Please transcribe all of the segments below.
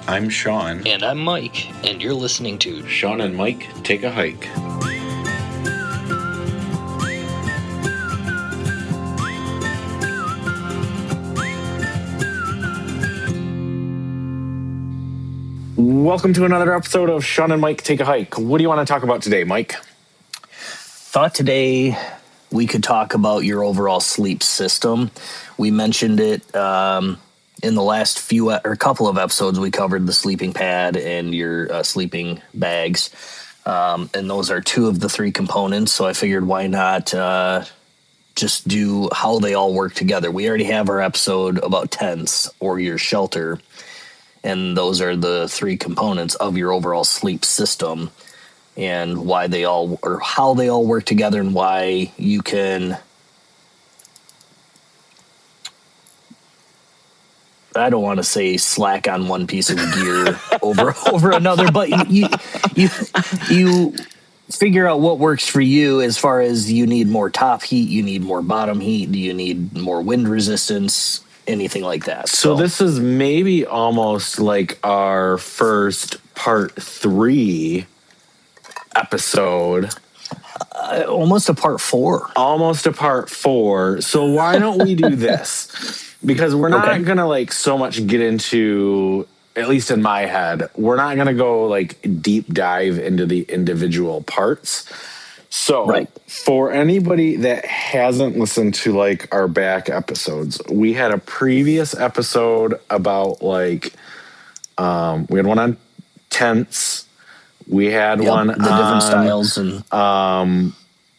I'm Shawn. And I'm Mike, and you're listening to Shawn and Mike Take a Hike. Welcome to another episode of Shawn and Mike Take a Hike. What do you want to talk about today, Mike? Thought today we could talk about your overall sleep system. We mentioned it in the last few or couple of episodes. We covered the sleeping pad and your sleeping bags, and those are two of the three components. So I figured, why not just do how they all work together? We already have our episode about tents or your shelter, and those are the three components of your overall sleep system, and why they all, or how they all work together, and why you can, I don't want to say slack on one piece of gear over another, but you figure out what works for you as far as you need more top heat, you need more bottom heat, do you need more wind resistance, anything like that. So this is maybe almost like our first part 3 episode. Almost a part 4. Almost a part 4. So why don't we do this? Because we're not going to like so much get into, at least in my head, we're not going to go like deep dive into the individual parts. So for anybody that hasn't listened to like our back episodes, we had a previous episode about like, we had one on tents. We had one the different styles and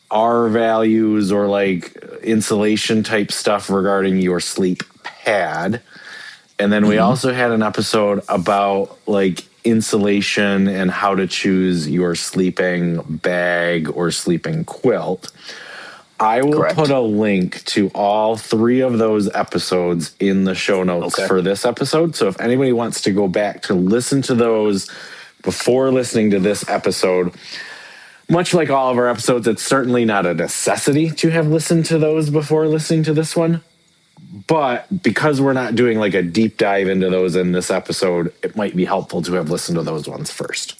our values or like insulation type stuff regarding your sleep pad. And then we also had an episode about like insulation and how to choose your sleeping bag or sleeping quilt. I will put a link to all 3 of those episodes in the show notes for this episode. So if anybody wants to go back to listen to those before listening to this episode, much like all of our episodes, it's certainly not a necessity to have listened to those before listening to this one. But because we're not doing like a deep dive into those in this episode, it might be helpful to have listened to those ones first.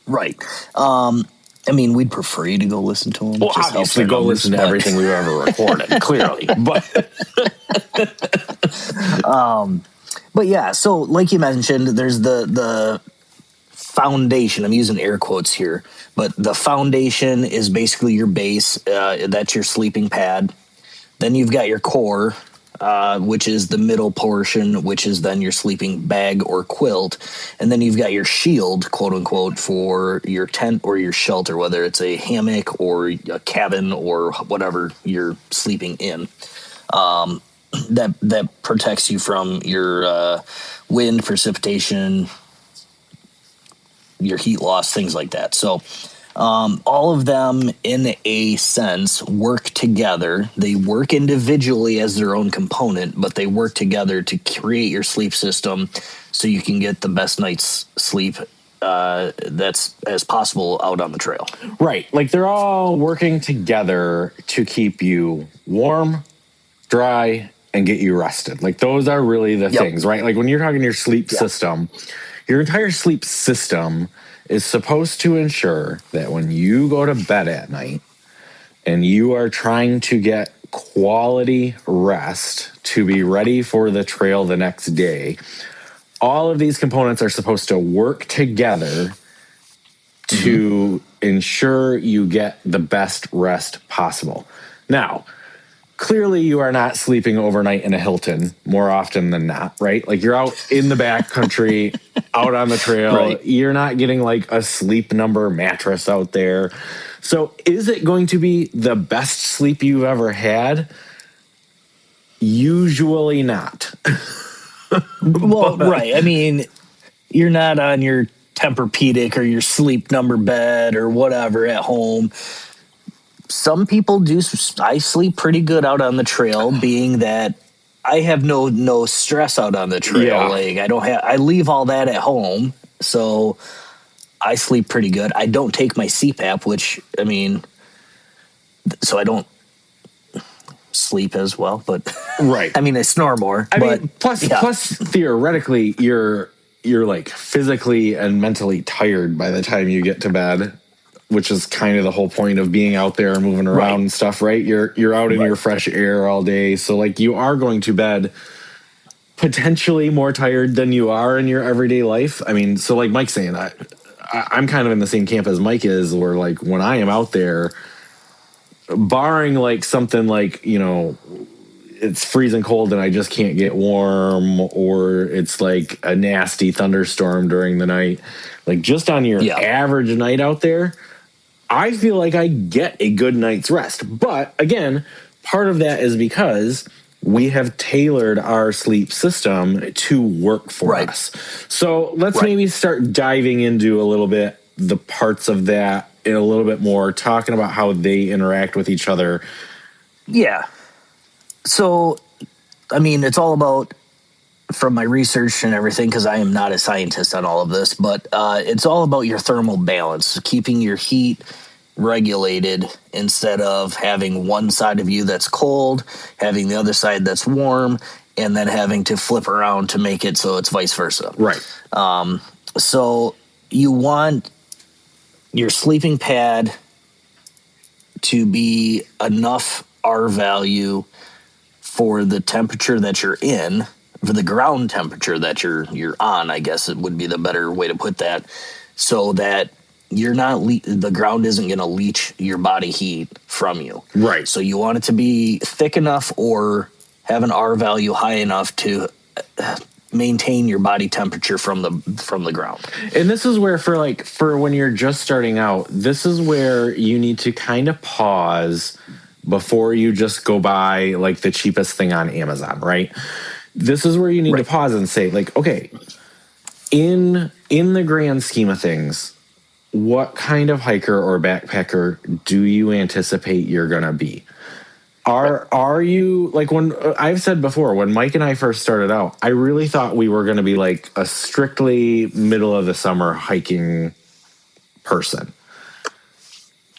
Right. I mean, we'd prefer you to go listen to them. Well, obviously, go listen to everything we've ever recorded, clearly. But yeah, so like you mentioned, there's the foundation. I'm using air quotes here, but the foundation is basically your base. That's your sleeping pad. Then you've got your core, which is the middle portion, which is then your sleeping bag or quilt. And then you've got your shield, quote unquote, for your tent or your shelter, whether it's a hammock or a cabin or whatever you're sleeping in. That protects you from your wind, precipitation, your heat loss, things like that. So all of them, in a sense, work together. They work individually as their own component, but they work together to create your sleep system so you can get the best night's sleep that's as possible out on the trail. Right. Like they're all working together to keep you warm, dry, and get you rested. Like those are really the things, right? Like when you're talking your sleep system, your entire sleep system is supposed to ensure that when you go to bed at night and you are trying to get quality rest to be ready for the trail the next day, all of these components are supposed to work together to ensure you get the best rest possible. Now, clearly you are not sleeping overnight in a Hilton more often than not, right? Like you're out in the backcountry, out on the trail. Right. You're not getting like a Sleep Number mattress out there. So is it going to be the best sleep you've ever had? Usually not. Well, right. I mean, you're not on your Tempur-Pedic or your Sleep Number bed or whatever at home. Some people do. I sleep pretty good out on the trail, being that I have no stress out on the trail. Yeah. Like I leave all that at home, so I sleep pretty good. I don't take my CPAP, which so I don't sleep as well. But right, I mean, I snore more. Plus theoretically, your you're like physically and mentally tired by the time you get to bed, which is kind of the whole point of being out there and moving around and stuff, right? You're out in your fresh air all day. So like you are going to bed potentially more tired than you are in your everyday life. I mean, so like Mike's saying, I'm kind of in the same camp as Mike is, where like when I am out there, barring like something like, you know, it's freezing cold and I just can't get warm, or it's like a nasty thunderstorm during the night, like just on your average night out there, I feel like I get a good night's rest. But again, part of that is because we have tailored our sleep system to work for us. So let's maybe start diving into a little bit the parts of that in a little bit more, talking about how they interact with each other. Yeah. So, I mean, it's all about, from my research and everything, because I am not a scientist on all of this, but it's all about your thermal balance, keeping your heat regulated instead of having one side of you that's cold, having the other side that's warm, and then having to flip around to make it so it's vice versa. Right. So you want your sleeping pad to be enough R value for the temperature that you're in, for the ground temperature that you're on, I guess it would be the better way to put that, so that you're not the ground isn't going to leach your body heat from you. Right. So you want it to be thick enough or have an R value high enough to maintain your body temperature from the ground. And this is where for when you're just starting out, this is where you need to kind of pause before you just go buy like the cheapest thing on Amazon, right? This is where you need to pause and say, like, okay, in the grand scheme of things, what kind of hiker or backpacker do you anticipate you're going to be? Are you, like, when I've said before, when Mike and I first started out, I really thought we were going to be like a strictly middle of the summer hiking person.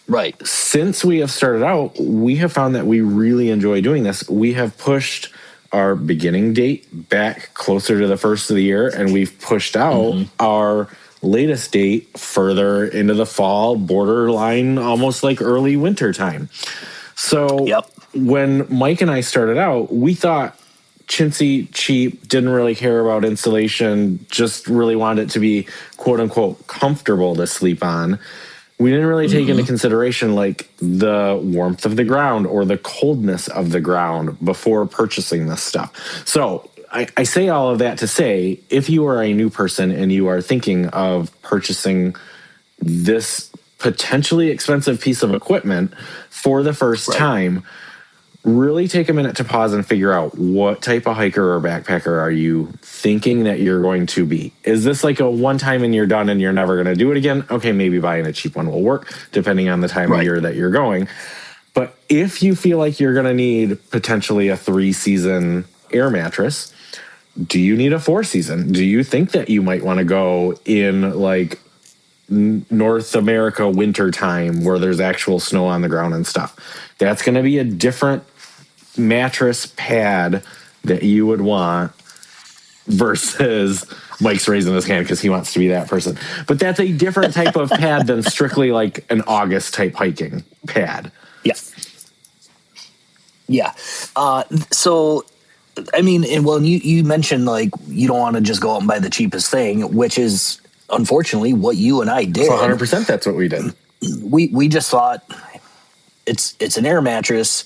Right. Since we have started out, we have found that we really enjoy doing this. We have pushed our beginning date back closer to the first of the year, and we've pushed out our latest date further into the fall, borderline almost like early winter time. So when Mike and I started out, we thought chintzy, cheap, didn't really care about insulation, just really wanted it to be quote unquote comfortable to sleep on. We didn't really take into consideration like the warmth of the ground or the coldness of the ground before purchasing this stuff. So I say all of that to say, if you are a new person and you are thinking of purchasing this potentially expensive piece of equipment for the first time, really take a minute to pause and figure out what type of hiker or backpacker are you thinking that you're going to be. Is this like a one time and you're done and you're never going to do it again? Okay, maybe buying a cheap one will work depending on the time of year that you're going. But if you feel like you're going to need potentially a 3-season air mattress, do you need a 4-season? Do you think that you might want to go in like North America winter time where there's actual snow on the ground and stuff? That's going to be a different mattress pad that you would want versus Mike's raising his hand because he wants to be that person. But that's a different type of pad than strictly like an August type hiking pad. Yeah. Yeah. So, I mean, and well, you mentioned like you don't want to just go out and buy the cheapest thing, which is unfortunately what you and I did. 100% that's what we did. We just thought it's an air mattress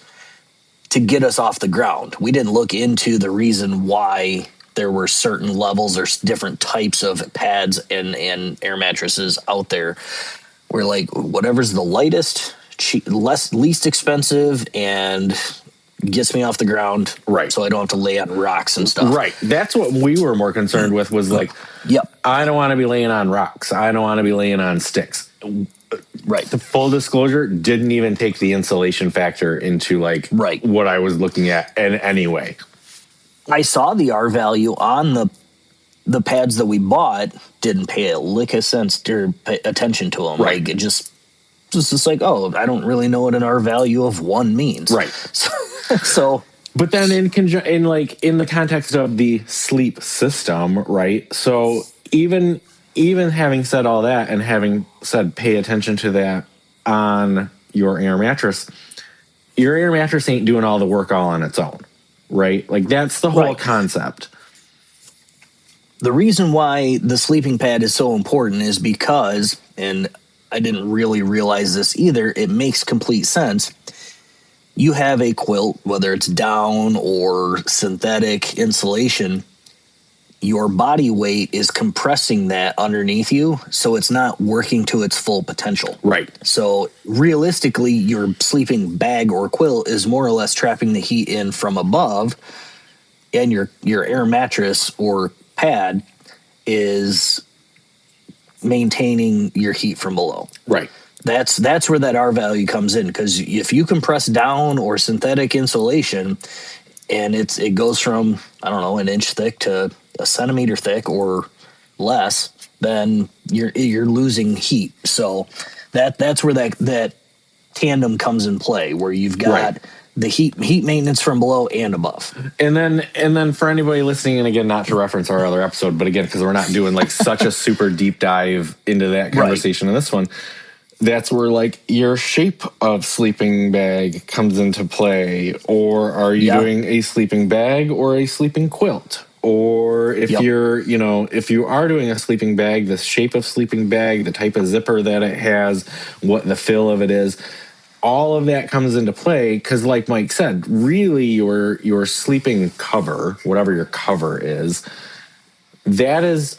to get us off the ground. We didn't look into the reason why there were certain levels or different types of pads and air mattresses out there. We're like, whatever's the lightest, least expensive, and gets me off the ground, right? So I don't have to lay on rocks and stuff. Right. That's what we were more concerned with. Was like, I don't want to be laying on rocks. I don't want to be laying on sticks. Right. The full disclosure, didn't even take the insulation factor into like what I was looking at in any way. I saw the R value on the pads that we bought, didn't pay a lick of sense to pay attention to them. Right. Like it just like, oh, I don't really know what an R value of 1 means. Right. So but then in the context of the sleep system, right? So even having said all that and having said pay attention to that on your air mattress, your air mattress ain't doing all the work all on its own, right? Like that's the whole concept. The reason why the sleeping pad is so important is because, and I didn't really realize this either, it makes complete sense. You have a quilt, whether it's down or synthetic insulation, your body weight is compressing that underneath you, so it's not working to its full potential. Right. So realistically, your sleeping bag or quilt is more or less trapping the heat in from above, and your air mattress or pad is maintaining your heat from below. Right. That's where that R value comes in, because if you compress down or synthetic insulation and it goes from, I don't know, an inch thick to a centimeter thick or less, then you're losing heat. So that's where that tandem comes in play, where you've got the heat maintenance from below and above. And then for anybody listening, and again, not to reference our other episode, but again, because we're not doing like such a super deep dive into that conversation in this one, that's where like your shape of sleeping bag comes into play. Or are you doing a sleeping bag or a sleeping quilt? Or if you're, if you are doing a sleeping bag, the shape of sleeping bag, the type of zipper that it has, what the fill of it is, all of that comes into play. Because like Mike said, really your sleeping cover, whatever your cover is, that is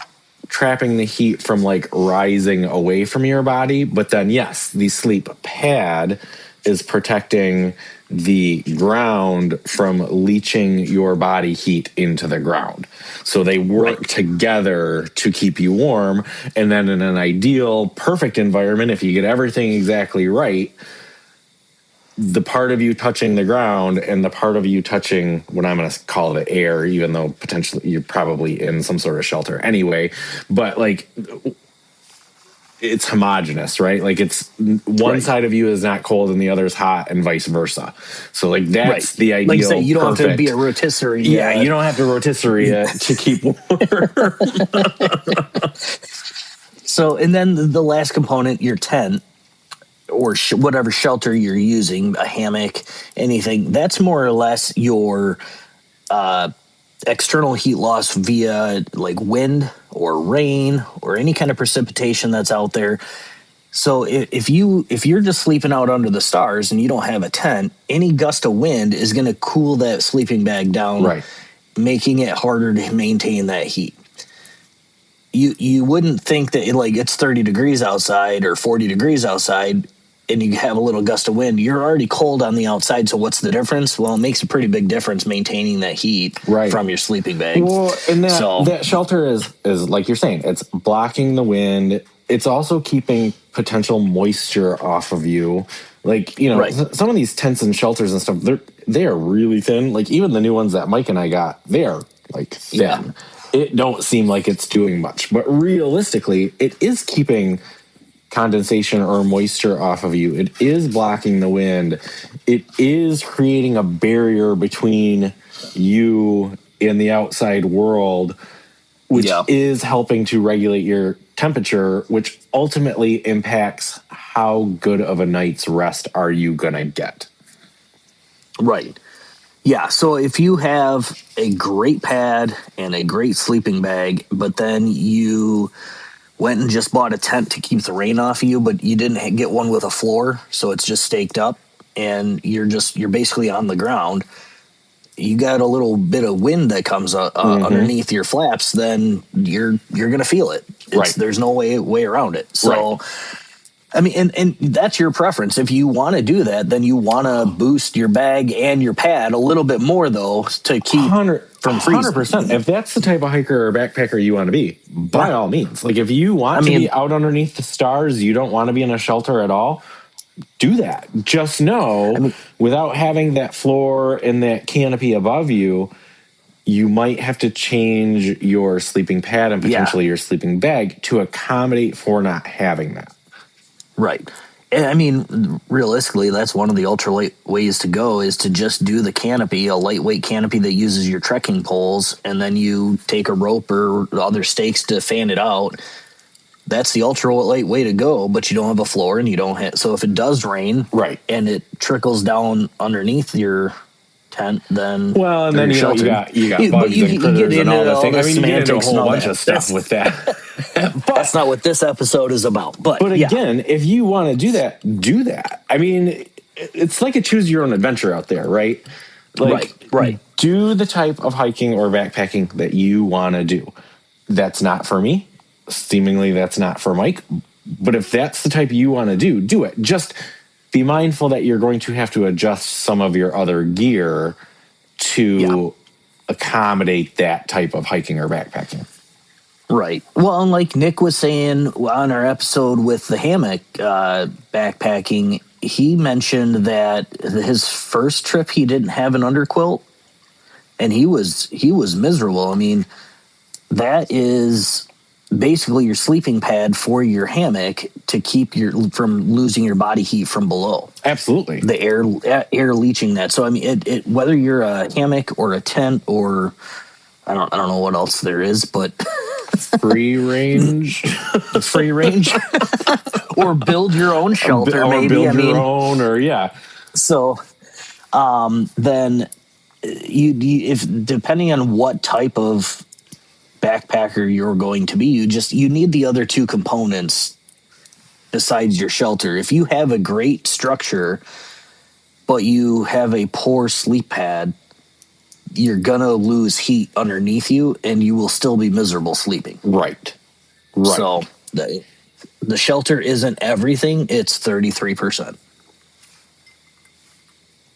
trapping the heat from like rising away from your body. But then yes, the sleep pad is protecting the ground from leaching your body heat into the ground. So they work together to keep you warm. And then in an ideal, perfect environment, if you get everything exactly right, the part of you touching the ground and the part of you touching what I'm going to call the air, even though potentially you're probably in some sort of shelter anyway, but like it's homogenous, right? Like it's one side of you is not cold and the other is hot and vice versa. So like that's the ideal. Like you say, you don't have to be a rotisserie. Yeah, you don't have to rotisserie it to keep warm. So, and then the last component, your tent, or whatever shelter you're using, a hammock, anything, that's more or less your external heat loss via like wind or rain or any kind of precipitation that's out there. So if you're just sleeping out under the stars and you don't have a tent, any gust of wind is going to cool that sleeping bag down, making it harder to maintain that heat. You wouldn't think that like it's 30 degrees outside or 40 degrees outside and you have a little gust of wind, you're already cold on the outside. So what's the difference? Well, it makes a pretty big difference maintaining that heat from your sleeping bag. Well, and that shelter is like you're saying, it's blocking the wind. It's also keeping potential moisture off of you. Like, some of these tents and shelters and stuff, they are really thin. Like even the new ones that Mike and I got, they are like thin. Yeah. It don't seem like it's doing much, but realistically, it is keeping condensation or moisture off of you. It is blocking the wind. It is creating a barrier between you and the outside world, which is helping to regulate your temperature, which ultimately impacts how good of a night's rest are you gonna get. Right. Yeah, so if you have a great pad and a great sleeping bag, but then you went and just bought a tent to keep the rain off of you, but you didn't get one with a floor, so it's just staked up, and you're basically on the ground, you got a little bit of wind that comes underneath your flaps, then you're going to feel it. There's no way around it. So, I mean, and that's your preference. If you want to do that, then you want to boost your bag and your pad a little bit more, though, to keep from freezing. 100%. If that's the type of hiker or backpacker you want to be, by all means. Like, if you want to be out underneath the stars, you don't want to be in a shelter at all, do that. Just know, without having that floor and that canopy above you, you might have to change your sleeping pad and potentially your sleeping bag to accommodate for not having that. Right. I mean, realistically, that's one of the ultralight ways to go is to just do the canopy, a lightweight canopy that uses your trekking poles, and then you take a rope or other stakes to fan it out. That's the ultralight way to go, but you don't have a floor and you don't have. So if it does rain, right, and it trickles down underneath your tent, then well, and then you got bugs and critters and all the things. I mean, you get into a whole bunch of stuff with that. But that's not what this episode is about. But again, if you want to do that, do that. I mean, it's like a choose your own adventure out there, right? Like, right. Do the type of hiking or backpacking that you want to do. That's not for me. Seemingly, that's not for Mike. But if that's the type you want to do it. Just be mindful that you're going to have to adjust some of your other gear to accommodate that type of hiking or backpacking. Right. Well, and like Nick was saying on our episode with the hammock backpacking, he mentioned that his first trip he didn't have an underquilt, and he was miserable. I mean, that is basically your sleeping pad for your hammock to keep from losing your body heat from below. Absolutely. The air leaching that. So I mean, it whether you're a hammock or a tent or I don't know what else there is, but free range or build your own shelter, maybe. Build your own, or So, then you if depending on what type of backpacker you're going to be, you need the other two components besides your shelter. If you have a great structure, but you have a poor sleep pad, you're gonna lose heat underneath you, and you will still be miserable sleeping. Right. So the shelter isn't everything; it's 33%.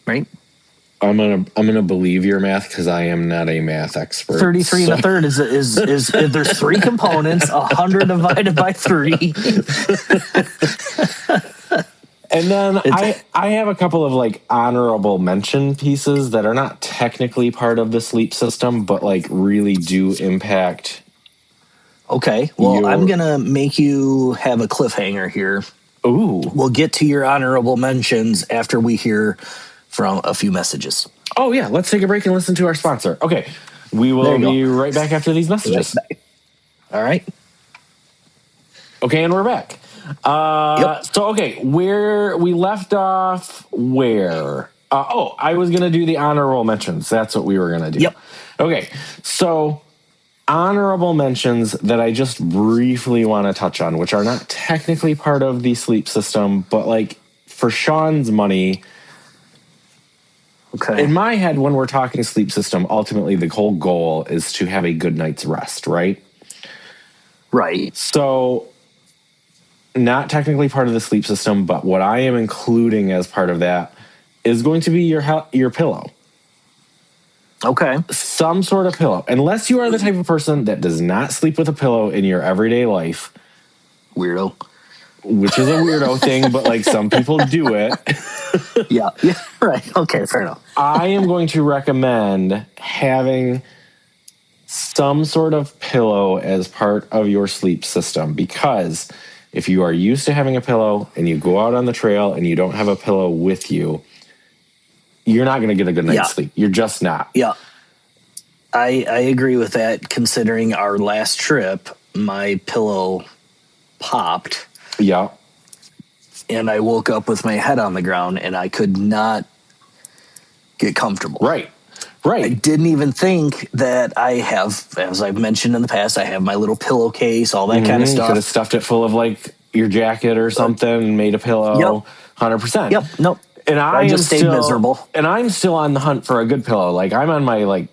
Right. I'm gonna believe your math because I am not a math expert. 33 and a third is there's three components. 100 divided by 3. And then I have a couple of like honorable mention pieces that are not technically part of the sleep system, but like really do impact. Okay. Well, I'm gonna make you have a cliffhanger here. Ooh. We'll get to your honorable mentions after we hear from a few messages. Oh yeah, let's take a break and listen to our sponsor. Okay, we will be right back after these messages. All right. Okay, and we're back. So okay, where we left off, I was gonna do the honorable mentions. That's what we were gonna do. Yep. Okay, so honorable mentions that I just briefly want to touch on, which are not technically part of the sleep system, but like for Shawn's money. Okay. In my head, when we're talking sleep system, ultimately the whole goal is to have a good night's rest, right? Right. So, not technically part of the sleep system, but what I am including as part of that is going to be your pillow. Okay. Some sort of pillow. Unless you are the type of person that does not sleep with a pillow in your everyday life. Weirdo. Which is a weirdo thing, but like some people do it. Yeah, right. Okay, fair enough. I am going to recommend having some sort of pillow as part of your sleep system, because if you are used to having a pillow and you go out on the trail and you don't have a pillow with you, you're not going to get a good night's sleep. You're just not. Yeah. I agree with that, considering our last trip, my pillow popped. Yeah. And I woke up with my head on the ground and I could not get comfortable. Right. I didn't even think that I have, as I've mentioned in the past, I have my little pillowcase, all that kind of stuff. You could have stuffed it full of like your jacket or something and made a pillow. Yep. 100%. Yep. Nope. And I just stayed miserable. And I'm still on the hunt for a good pillow. Like I'm on my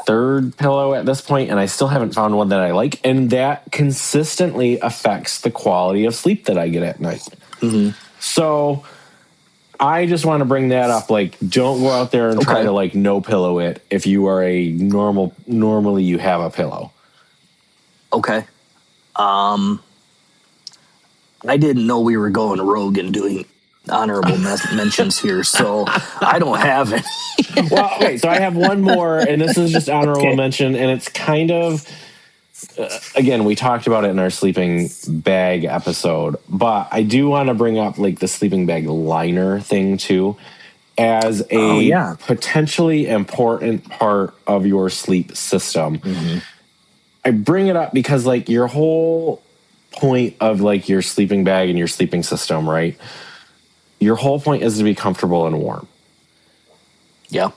third pillow at this point, and I still haven't found one that I like. And that consistently affects the quality of sleep that I get at night. Mm-hmm. So I just want to bring that up. Like, don't go out there and try to like no pillow it if you are a normally you have a pillow. Okay. I didn't know we were going rogue and doing honorable mentions here, so I don't have any. Well, okay, so I have one more, and this is just honorable mention, and it's kind of again, we talked about it in our sleeping bag episode, but I do want to bring up like the sleeping bag liner thing too, as a potentially important part of your sleep system. Mm-hmm. I bring it up because like your whole point of like your sleeping bag and your sleeping system, right? Your whole point is to be comfortable and warm. Yeah.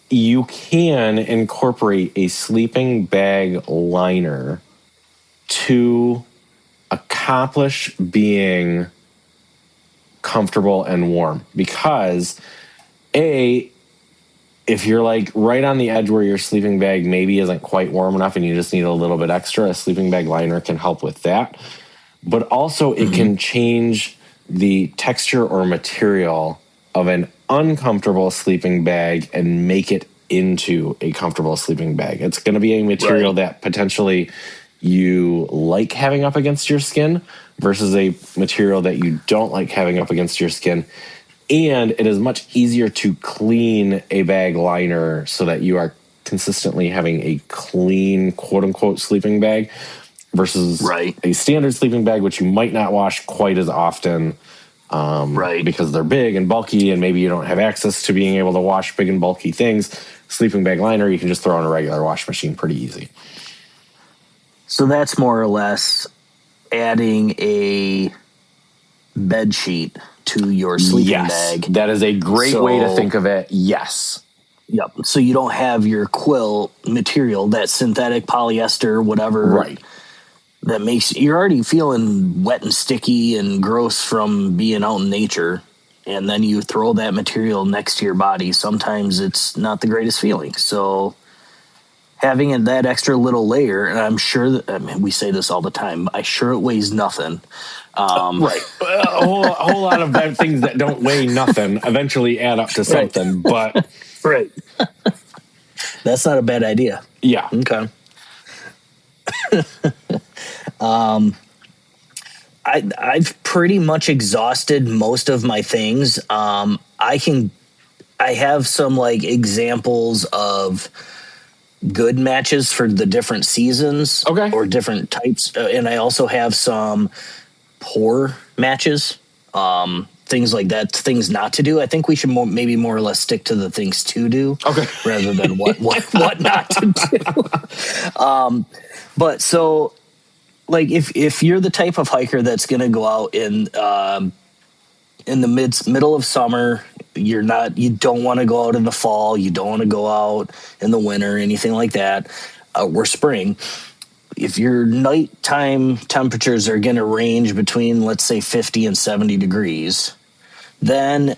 You can incorporate a sleeping bag liner to accomplish being comfortable and warm, because if you're like right on the edge where your sleeping bag maybe isn't quite warm enough and you just need a little bit extra, a sleeping bag liner can help with that. But also it can change the texture or material of an uncomfortable sleeping bag and make it into a comfortable sleeping bag. It's going to be a material that potentially you like having up against your skin versus a material that you don't like having up against your skin. And it is much easier to clean a bag liner so that you are consistently having a clean, quote unquote, sleeping bag versus a standard sleeping bag, which you might not wash quite as often because they're big and bulky and maybe you don't have access to being able to wash big and bulky things. Sleeping bag liner, you can just throw in a regular wash machine pretty easy. So that's more or less adding a bed sheet to your sleeping bag. That is a great way to think of it. Yes. Yep. So you don't have your quilt material, that synthetic polyester, whatever. That makes you're already feeling wet and sticky and gross from being out in nature. And then you throw that material next to your body. Sometimes it's not the greatest feeling. So having that extra little layer, and I'm sure that, we say this all the time, I'm sure it weighs nothing. A whole lot of bad things that don't weigh nothing eventually add up to something, but that's not a bad idea. Yeah. Okay. I've pretty much exhausted most of my things. I have some like examples of good matches for the different seasons or different types. And I also have some poor matches, things like that, things not to do. I think we should maybe more or less stick to the things to do rather than what not to do. But so like if you're the type of hiker that's going to go out in the middle of summer, you don't want to go out in the fall, you don't want to go out in the winter, anything like that, or spring. If your nighttime temperatures are going to range between, let's say, 50 and 70 degrees, then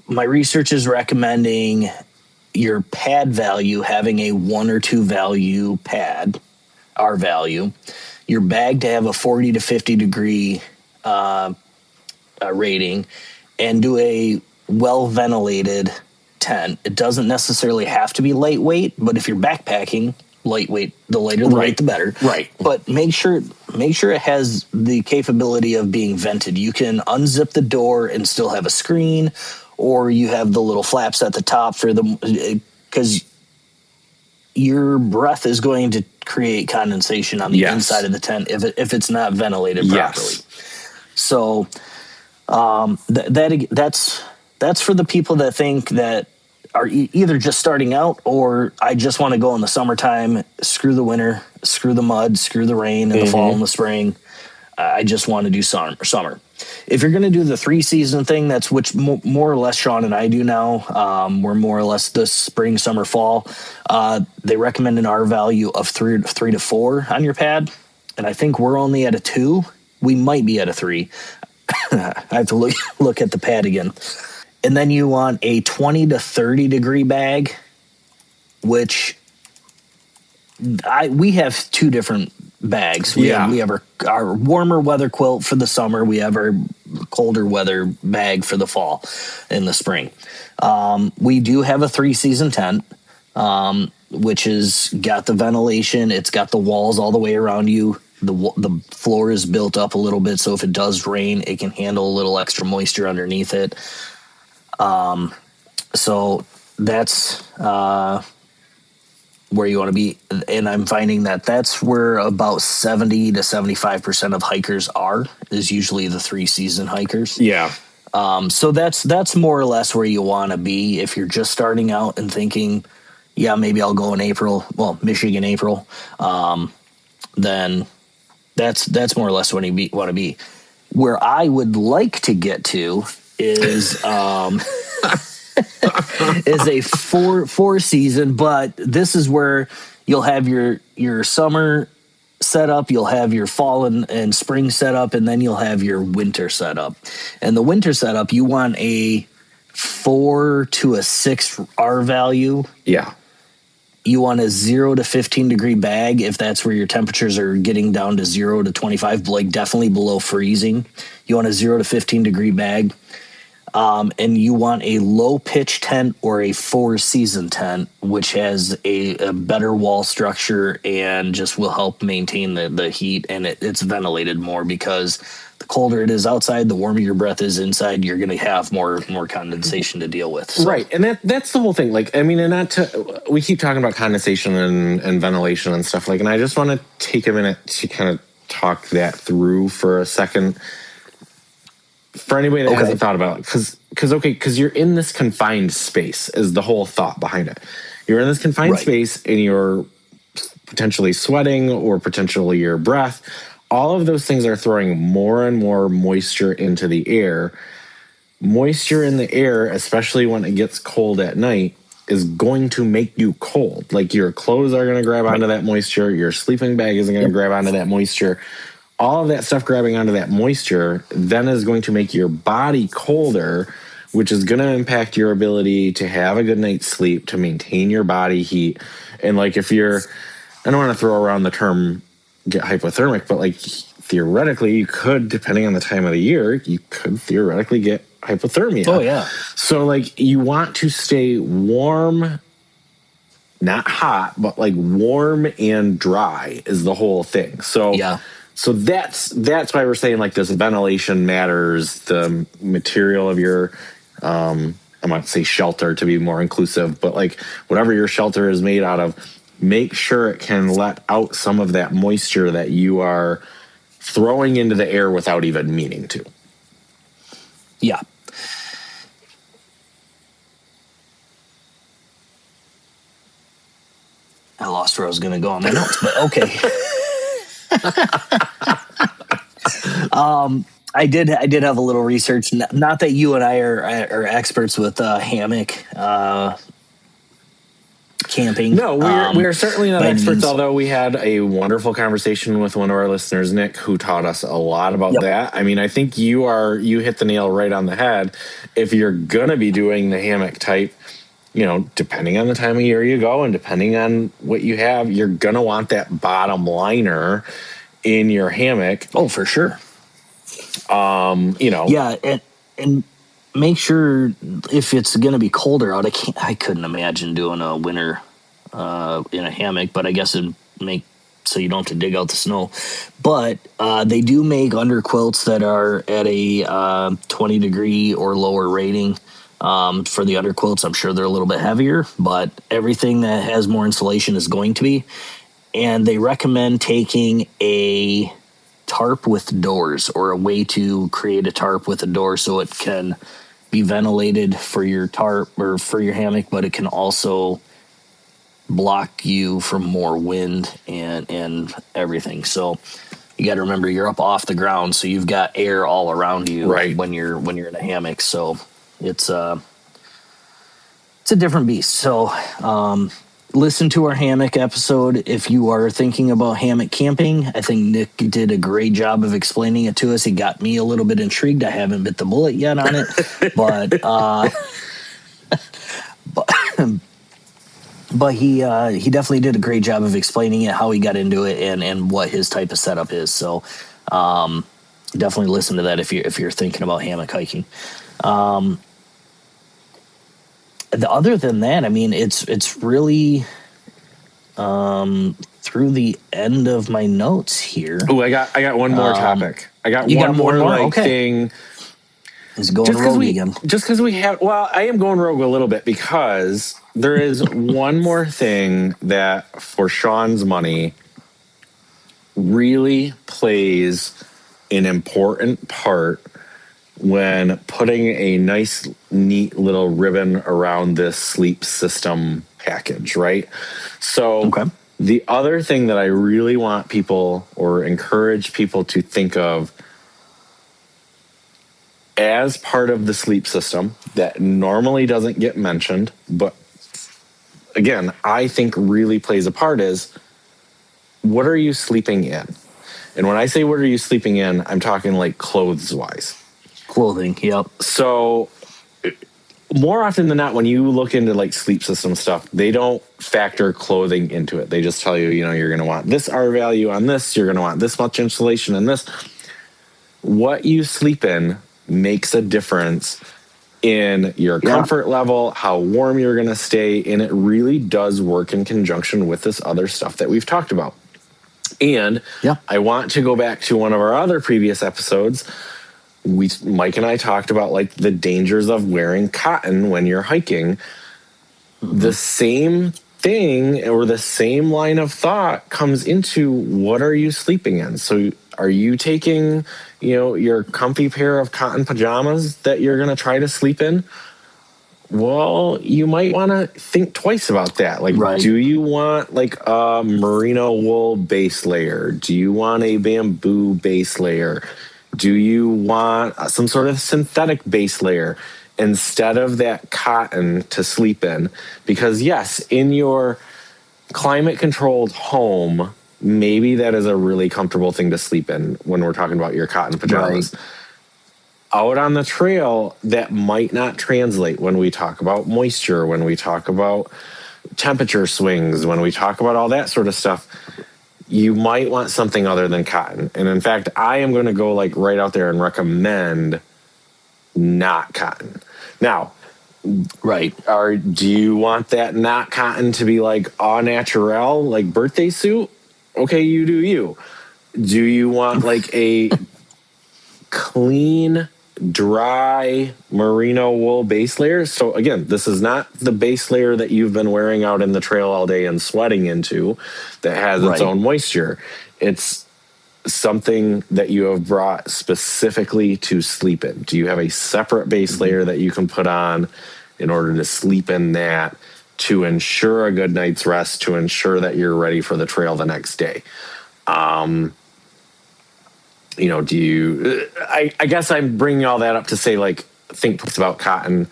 my research is recommending your pad value having a 1 or 2 value pad, R value, your bag to have a 40 to 50 degree rating, and do a well-ventilated tent. It doesn't necessarily have to be lightweight, but if you're backpacking, lightweight, the lighter the weight, the better. But make sure it has the capability of being vented. You can unzip the door and still have a screen, or you have the little flaps at the top for the, because your breath is going to create condensation on the inside of the tent if it's not ventilated properly. So that's for the people that think that are either just starting out or I just want to go in the summertime, screw the winter, screw the mud, screw the rain in the fall and the spring. I just want to do summer. If you're going to do the 3-season thing, that's which more or less Shawn and I do now. We're more or less the spring, summer, fall. They recommend an R value of 3 to 4 on your pad. And I think we're only at a 2. We might be at a 3. I have to look at the pad again. And then you want a 20 to 30 degree bag, which we have 2 different bags. We have our warmer weather quilt for the summer. We have our colder weather bag for the fall and the spring. We do have a 3-season tent, which has got the ventilation. It's got the walls all the way around you. The floor is built up a little bit, so if it does rain, it can handle a little extra moisture underneath it. So that's where you want to be. And I'm finding that that's where about 70 to 75% of hikers is usually the 3-season hikers. Yeah. So that's more or less where you want to be if you're just starting out and thinking, yeah, maybe I'll go in April. Well, Michigan April. Then that's more or less when you want to be. Where I would like to get to is is a four season, but this is where you'll have your summer set up, you'll have your fall and spring set up, and then you'll have your winter setup. And the winter setup, you want a 4 to a 6 R value. Yeah. You want a 0 to 15 degree bag if that's where your temperatures are getting down to 0 to 25, like definitely below freezing. You want a 0 to 15 degree bag. And you want a low pitch tent or a 4-season tent, which has a better wall structure and just will help maintain the heat. And it's ventilated more because the colder it is outside, the warmer your breath is inside, you're going to have more condensation to deal with. So. Right. And that's the whole thing. Like, I mean, we keep talking about condensation and ventilation and stuff like, and I just want to take a minute to kind of talk that through for a second. For anybody that hasn't thought about it, because you're in this confined space is the whole thought behind it. You're in this confined space and you're potentially sweating or potentially your breath. All of those things are throwing more and more moisture into the air. Moisture in the air, especially when it gets cold at night, is going to make you cold. Like your clothes are going to grab onto that moisture. Your sleeping bag isn't going to grab onto that moisture. All of that stuff grabbing onto that moisture then is going to make your body colder, which is going to impact your ability to have a good night's sleep, to maintain your body heat. And like if you're, I don't want to throw around the term get hypothermic, but like theoretically you could, depending on the time of the year, you could theoretically get hypothermia. Oh, yeah. So like you want to stay warm, not hot, but like warm and dry is the whole thing. So yeah. So that's why we're saying like this ventilation matters, the material of your, I might say shelter to be more inclusive, but like whatever your shelter is made out of, make sure it can let out some of that moisture that you are throwing into the air without even meaning to. Yeah. I lost where I was going to go on my notes, but okay. I did have a little research. Not that you and I are experts with hammock camping. No, we are certainly not experts. Although we had a wonderful conversation with one of our listeners, Nick, who taught us a lot about that. I mean, I think you hit the nail right on the head. If you're gonna be doing the hammock type, you know, depending on the time of year you go and depending on what you have, you're gonna want that bottom liner in your hammock. Oh, for sure. You know. Yeah, and make sure if it's going to be colder out. I couldn't imagine doing a winter in a hammock, but I guess it'd make so you don't have to dig out the snow. But they do make under quilts that are at a 20 degree or lower rating. For the under quilts, I'm sure they're a little bit heavier, but everything that has more insulation is going to be. And they recommend taking a tarp with doors or a way to create a tarp with a door so it can be ventilated for your tarp or for your hammock, but it can also block you from more wind and everything. So you got to remember you're up off the ground, so you've got air all around you when you're in a hammock. So it's a different beast. So listen to our hammock episode if you are thinking about hammock camping. I think Nick did a great job of explaining it to us. He got me a little bit intrigued. I haven't bit the bullet yet on it, but he definitely did a great job of explaining it, how he got into it, and what his type of setup is. So definitely listen to that if you're thinking about hammock hiking. Other than that, I mean, it's really through the end of my notes here. Oh, I got one more topic. I got one more thing. He's going rogue again. Just because we have, well, I am going rogue a little bit because there is one more thing that, for Shawn's money, really plays an important part when putting a nice, neat little ribbon around this sleep system package, right? So the other thing that I really want people or encourage people to think of as part of the sleep system that normally doesn't get mentioned, but again, I think really plays a part is, what are you sleeping in? And when I say what are you sleeping in, I'm talking like clothes-wise. Clothing, yep. So more often than not, when you look into like sleep system stuff, they don't factor clothing into it. They just tell you, you're going to want this R value on this. You're going to want this much insulation in this. What you sleep in makes a difference in your comfort level, how warm you're going to stay, and it really does work in conjunction with this other stuff that we've talked about. And I want to go back to one of our other previous episodes. Mike and I talked about like the dangers of wearing cotton when you're hiking. The same thing or the same line of thought comes into what are you sleeping in? So are you taking, your comfy pair of cotton pajamas that you're going to try to sleep in? Well, you might want to think twice about that. Like, do you want like a merino wool base layer? Do you want a bamboo base layer? Do you want some sort of synthetic base layer instead of that cotton to sleep in? Because yes, in your climate-controlled home, maybe that is a really comfortable thing to sleep in when we're talking about your cotton pajamas. Out on the trail, that might not translate when we talk about moisture, when we talk about temperature swings, when we talk about all that sort of stuff. You might want something other than cotton. And in fact, I am going to go like right out there and recommend not cotton. Now, do you want that not cotton to be like au naturel, like birthday suit? Okay, you do you. Do you want like a clean, dry merino wool base layer? So again, this is not the base layer that you've been wearing out in the trail all day and sweating into that has its own moisture. It's something that you have brought specifically to sleep in. Do you have a separate base layer that you can put on in order to sleep in that, to ensure a good night's rest, to ensure that you're ready for the trail the next day? I guess I'm bringing all that up to say, like, think twice about cotton,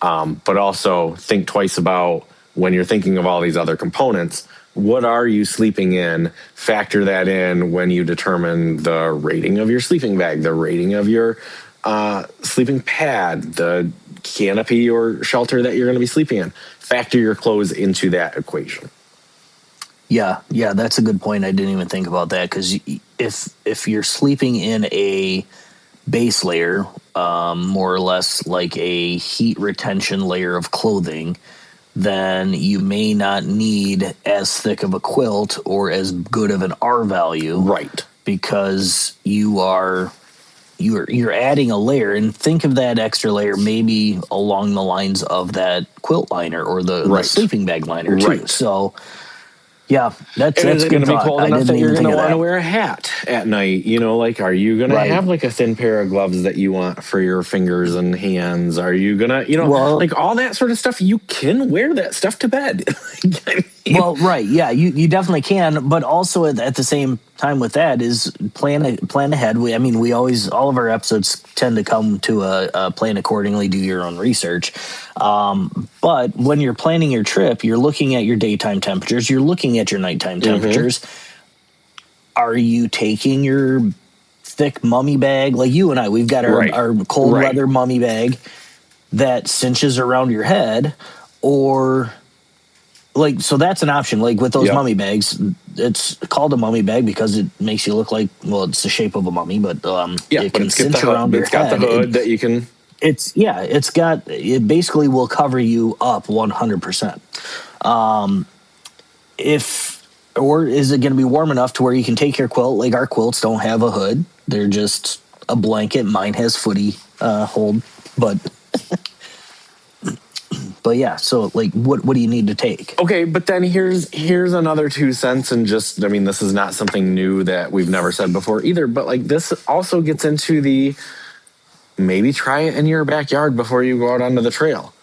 but also think twice about when you're thinking of all these other components, what are you sleeping in? Factor that in when you determine the rating of your sleeping bag, the rating of your sleeping pad, the canopy or shelter that you're going to be sleeping in. Factor your clothes into that equation. Yeah, that's a good point. I didn't even think about that, because if you're sleeping in a base layer, more or less like a heat retention layer of clothing, then you may not need as thick of a quilt or as good of an R value, right? Because you're adding a layer, and think of that extra layer maybe along the lines of that quilt liner or the sleeping bag liner too. So. Yeah, that's going to be cold enough that you're going to want to wear a hat at night. Are you going to have like a thin pair of gloves that you want for your fingers and hands? Are you going to, like all that sort of stuff? You can wear that stuff to bed. Yeah, you definitely can. But also at the same time with that is plan ahead. We always, all of our episodes tend to come to a plan accordingly, do your own research. But when you're planning your trip, you're looking at your daytime temperatures, you're looking at your nighttime temperatures. Are you taking your thick mummy bag? Like you and I, we've got our cold weather mummy bag that cinches around your head, or like, so that's an option. Like with those mummy bags, it's called a mummy bag because it makes you look like, well, it's the shape of a mummy, but it can cinch around your head. It's got the hood that you can... It basically will cover you up 100%. Or is it going to be warm enough to where you can take your quilt? Like our quilts don't have a hood. They're just a blanket. Mine has footy hold, but But yeah, so like, what do you need to take? Okay, but then here's another 2 cents, and just, I mean, this is not something new that we've never said before either, but like this also gets into the maybe try it in your backyard before you go out onto the trail.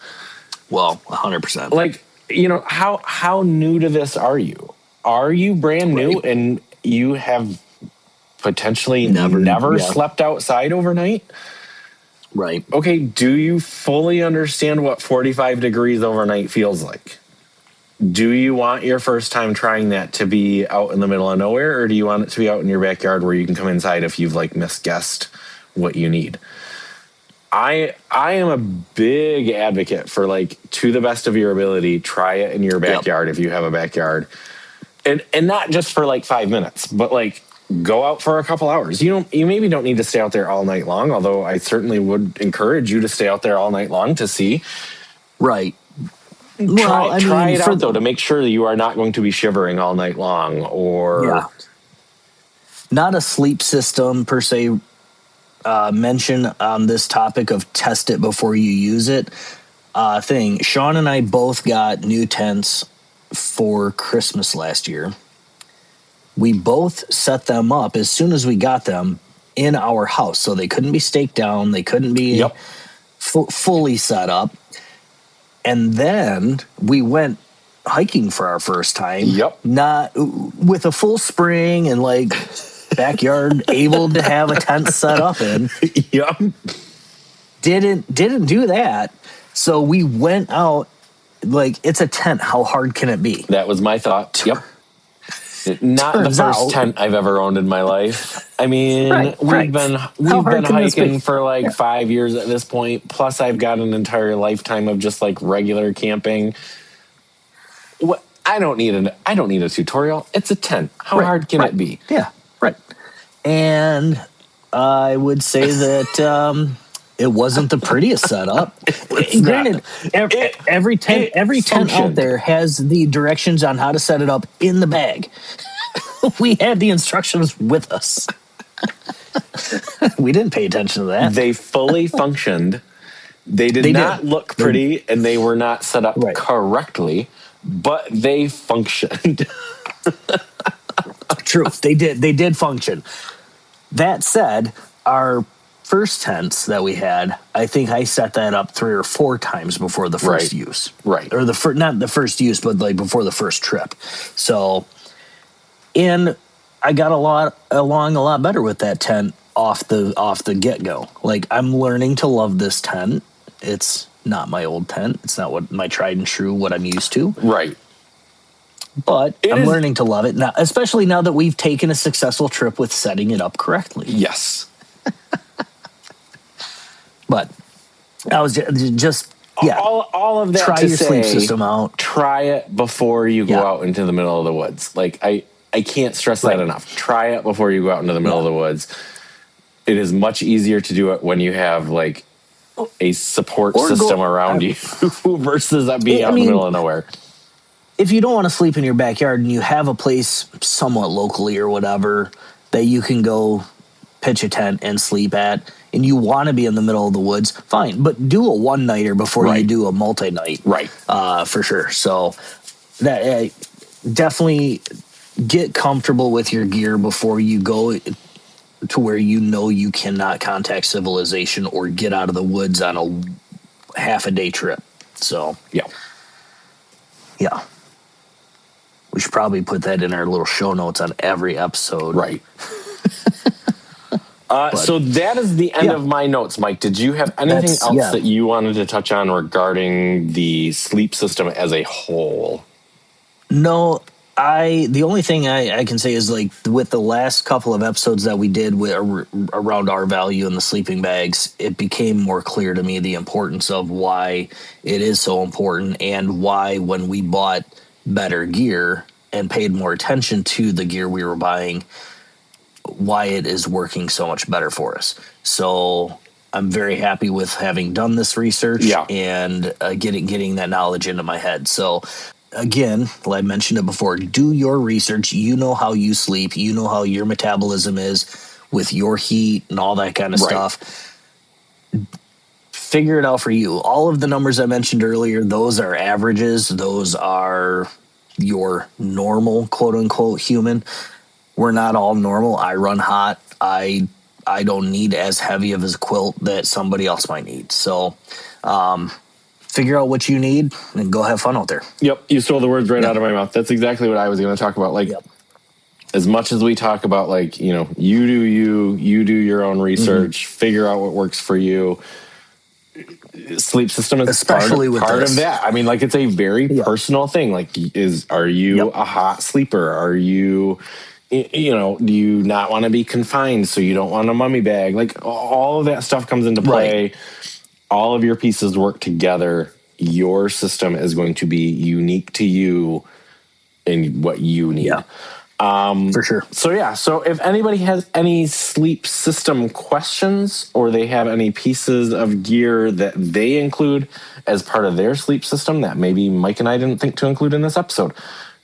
Well, 100%. Like, you know, how new to this are you? Are you brand new and you have potentially never slept outside overnight? Right. Okay, do you fully understand what 45 degrees overnight feels like? Do you want your first time trying that to be out in the middle of nowhere, or do you want it to be out in your backyard where you can come inside if you've like misguessed what you need? I am a big advocate for, like, to the best of your ability, try it in your backyard if you have a backyard. And not just for like 5 minutes, but like go out for a couple hours. You maybe don't need to stay out there all night long, although I certainly would encourage you to stay out there all night long to see. Right. Try it out though, to make sure that you are not going to be shivering all night long, or not a sleep system per se mention on this topic of test it before you use it thing. Shawn and I both got new tents for Christmas last year. We both set them up as soon as we got them in our house, so they couldn't be staked down, they couldn't be fully set up. And then we went hiking for our first time. Not with a full spring and like backyard able to have a tent set up in. Didn't do that. So we went out, like, it's a tent. How hard can it be? That was my thought. Not the first tent I've ever owned in my life. I mean, we've been hiking for like 5 years at this point. Plus, I've got an entire lifetime of just like regular camping. What? I don't need a tutorial. It's a tent. How hard can it be? Yeah, right. And I would say that it wasn't the prettiest setup. Granted, every tent out there has the directions on how to set it up in the bag. We had the instructions with us. We didn't pay attention to that. They fully functioned. They did not look pretty, and they were not set up correctly, but they functioned. True. They did function. That said, our first tents that we had, I think I set that up 3 or 4 times before the first use. Right. Or not the first use, but like before the first trip. So, and I got along a lot better with that tent off the get-go. Like, I'm learning to love this tent. It's not my old tent. It's not what my tried and true, what I'm used to. Right. But I'm learning to love it now, especially now that we've taken a successful trip with setting it up correctly. Yes. But I was just all of that. Try your sleep system out. Try it before you go out into the middle of the woods. Like, I can't stress that enough. Try it before you go out into the middle of the woods. It is much easier to do it when you have like a support system around you versus being out in the middle of nowhere. If you don't want to sleep in your backyard and you have a place somewhat locally or whatever that you can go pitch a tent and sleep at, and you want to be in the middle of the woods, fine. But do a one-nighter before you do a multi-night. Right. For sure. So that definitely get comfortable with your gear before you go to where you know you cannot contact civilization or get out of the woods on a half-a-day trip. So, yeah. We should probably put that in our little show notes on every episode. Right. So that is the end of my notes, Mike. Did you have anything else that you wanted to touch on regarding the sleep system as a whole? No, the only thing I can say is, like, with the last couple of episodes that we did around our value in the sleeping bags, it became more clear to me the importance of why it is so important, and why when we bought better gear and paid more attention to the gear we were buying, why it is working so much better for us. So I'm very happy with having done this research and getting that knowledge into my head. So again, I mentioned it before, do your research. You know how you sleep. You know how your metabolism is with your heat and all that kind of stuff. figure it out for you. All of the numbers I mentioned earlier, those are averages. Those are your normal, quote unquote, human. We're not all normal. I run hot. I don't need as heavy of a quilt that somebody else might need. So figure out what you need and go have fun out there. Yep. You stole the words right out of my mouth. That's exactly what I was going to talk about. Like, as much as we talk about, like, you know, you do your own research, figure out what works for you. Sleep system is especially part of that. I mean, like, it's a very personal thing. Like, are you a hot sleeper? Are you, you know, do you not want to be confined, so you don't want a mummy bag? Like, all of that stuff comes into play. Right. All of your pieces work together. Your system is going to be unique to you and what you need. Yeah. For sure. So if anybody has any sleep system questions, or they have any pieces of gear that they include as part of their sleep system that maybe Mike and I didn't think to include in this episode,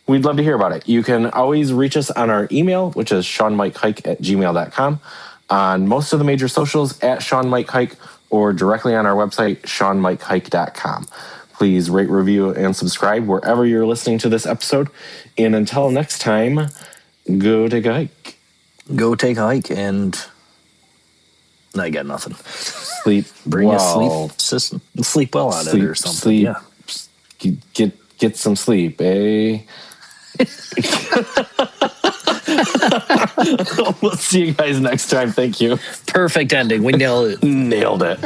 we'd love to hear about it. You can always reach us on our email, which is ShawnMikeHike@gmail.com, on most of the major socials at ShawnMikeHike, or directly on our website, ShawnMikeHike.com. Please rate, review, and subscribe wherever you're listening to this episode. And until next time, go take a hike. Go take a hike, and I got nothing. Sleep Bring well. a sleep system. Sleep well on it or something. Get some sleep, eh? We'll see you guys next time. Thank you. Perfect ending. We nailed it. Nailed it.